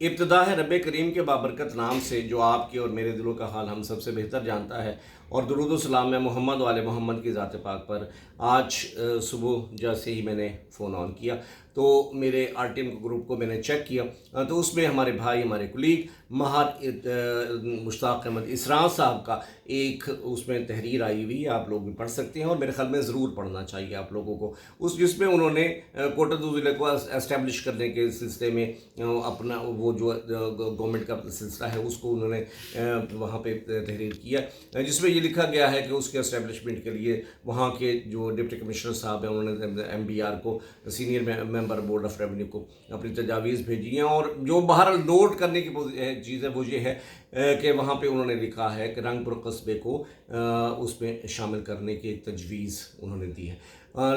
ابتدا ہے رب کریم کے بابرکت نام سے جو آپ کے اور میرے دلوں کا حال ہم سب سے بہتر جانتا ہے، اور درود و سلام میں محمد و آل محمد کی ذات پاک پر۔ آج صبح جیسے ہی میں نے فون آن کیا تو میرے آر ٹی ایم گروپ کو میں نے چیک کیا تو اس میں ہمارے بھائی، ہمارے کلیگ ماہر مشتاق احمد اسراں صاحب کا ایک اس میں تحریر آئی ہوئی ہے، آپ لوگ بھی پڑھ سکتے ہیں اور میرے خیال میں ضرور پڑھنا چاہیے آپ لوگوں کو، جس میں انہوں نے کوٹہ دو ضلع کو اسٹیبلش کرنے کے سلسلے میں اپنا وہ جو گورنمنٹ کا سلسلہ ہے اس کو انہوں نے وہاں پہ تحریر کیا، جس میں یہ لکھا گیا ہے کہ اس کے اسٹیبلشمنٹ کے لیے وہاں کے جو ڈپٹی کمشنر صاحب ہیں انہوں نے ایم بی آر کو، senior member board of revenue کو اپنی تجاویز بھیجی ہیں، اور جو بہرحال نوٹ کرنے کی چیز ہے وہ یہ ہے کہ وہاں پہ انہوں نے لکھا ہے کہ رنگ پور قصبے کو اس میں شامل کرنے کی ایک تجویز انہوں نے دی ہے،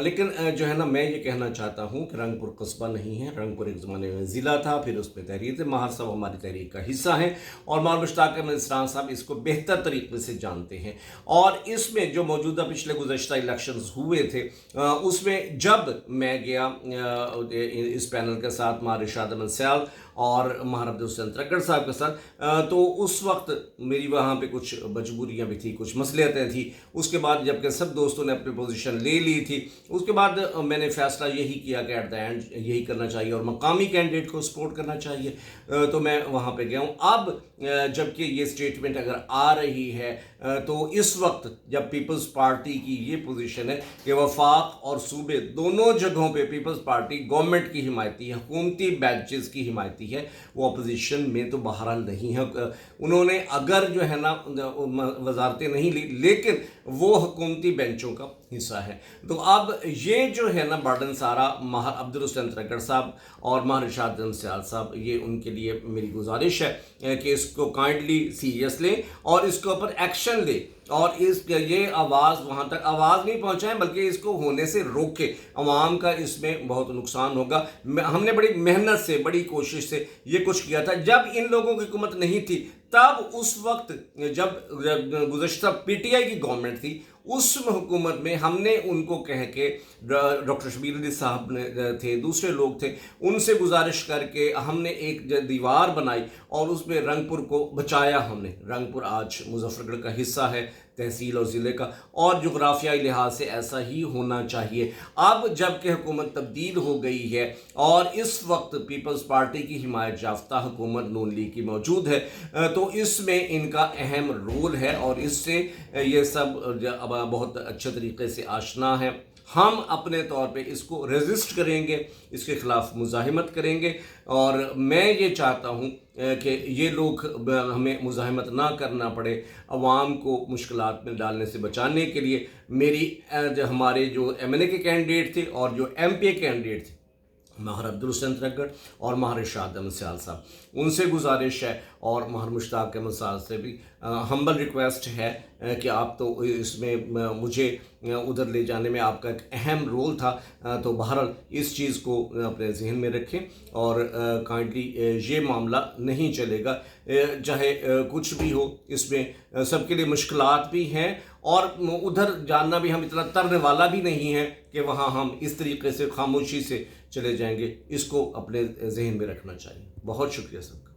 لیکن جو ہے نا میں یہ کہنا چاہتا ہوں کہ رنگ پور قصبہ نہیں ہے، رنگ پور ایک زمانے میں ضلع تھا، پھر اس میں تحریر تھے۔ ماہر صاحب ہماری تحریر کا حصہ ہیں اور ماہر مشتاق احمد اسراں صاحب اس کو بہتر طریقے سے جانتے ہیں، اور اس میں جو موجودہ پچھلے گزشتہ الیکشنز ہوئے تھے اس میں جب میں گیا اس پینل کے ساتھ ماہر ارشاد احمد سیال اور ماہر عبدالحسین ترگڑ صاحب کے ساتھ، تو اس وقت میری وہاں پہ کچھ مجبوریاں بھی تھیں، کچھ مصلحتیں تھیں۔ اس کے بعد جب کہ سب دوستوں نے اپنی پوزیشن لے لی تھی، اس کے بعد میں نے فیصلہ یہی کیا کہ ایٹ دا اینڈ یہی کرنا چاہیے اور مقامی کینڈیڈیٹ کو سپورٹ کرنا چاہیے، تو میں وہاں پہ گیا ہوں۔ اب جب کہ یہ سٹیٹمنٹ اگر آ رہی ہے تو اس وقت جب پیپلز پارٹی کی یہ پوزیشن ہے کہ وفاق اور صوبے دونوں جگہوں پہ پیپلز پارٹی گورنمنٹ کی حمایتی ہے، حکومتی بیچز کی حمایتی ہے، وہ اپوزیشن میں تو بہرحال نہیں ہے۔ انہوں نے اگر جو ہے نا وزارتیں نہیں لی لیکن وہ حکومتی بینچوں کا حصہ ہے، تو اب یہ جو ہے نا برڈن سارا ماہر عبدالحسین ترگڑ صاحب اور ماہر ارشاد احمد سیال صاحب، یہ ان کے لیے میری گزارش ہے کہ اس کو کائنڈلی سیریس لیں اور اس کے اوپر ایکشن لیں، اور یہ آواز وہاں تک آواز نہیں پہنچائیں بلکہ اس کو ہونے سے روکے۔ عوام کا اس میں بہت نقصان ہوگا۔ ہم نے بڑی محنت سے، بڑی کوشش سے یہ کچھ کیا تھا جب ان لوگوں کی حکومت نہیں تھی، تب اس وقت جب گزشتہ پی ٹی آئی کی گورنمنٹ تھی اس حکومت میں ہم نے ان کو کہہ کے، ڈاکٹر شبیر علی صاحب تھے، دوسرے لوگ تھے، ان سے گزارش کر کے ہم نے ایک دیوار بنائی اور اس میں رنگ پور کو بچایا ہم نے۔ رنگ پور آج مظفر گڑھ کا حصہ ہے، تحصیل اور ضلع کا، اور جغرافیائی لحاظ سے ایسا ہی ہونا چاہیے۔ اب جب کہ حکومت تبدیل ہو گئی ہے اور اس وقت پیپلز پارٹی کی حمایت یافتہ حکومت نون لیگ کی موجود ہے، تو اس میں ان کا اہم رول ہے اور اس سے یہ سب بہت اچھے طریقے سے آشنا ہے۔ ہم اپنے طور پہ اس کو ریزسٹ کریں گے، اس کے خلاف مزاحمت کریں گے، اور میں یہ چاہتا ہوں کہ یہ لوگ ہمیں مزاحمت نہ کرنا پڑے۔ عوام کو مشکلات میں ڈالنے سے بچانے کے لیے ہمارے جو ایم این اے کے کینڈیڈیٹ تھے اور جو ایم پی اے کینڈیڈیٹ تھے، ماہر عبدالحسین ترگڑ اور ماہر ارشاد احمد سیال صاحب، ان سے گزارش ہے، اور ماہر مشتاق احمد سیال سے بھی ہمبل ریکویسٹ ہے کہ آپ تو اس میں مجھے ادھر لے جانے میں آپ کا ایک اہم رول تھا، تو بہرحال اس چیز کو اپنے ذہن میں رکھیں اور کائنڈلی یہ معاملہ نہیں چلے گا، چاہے کچھ بھی ہو، اس میں سب کے لیے مشکلات بھی ہیں، اور ادھر جاننا بھی ہم اتنا ترنے والا بھی نہیں ہے کہ وہاں ہم اس طریقے سے خاموشی سے چلے جائیں گے۔ اس کو اپنے ذہن میں رکھنا چاہیے۔ بہت شکریہ سب کا۔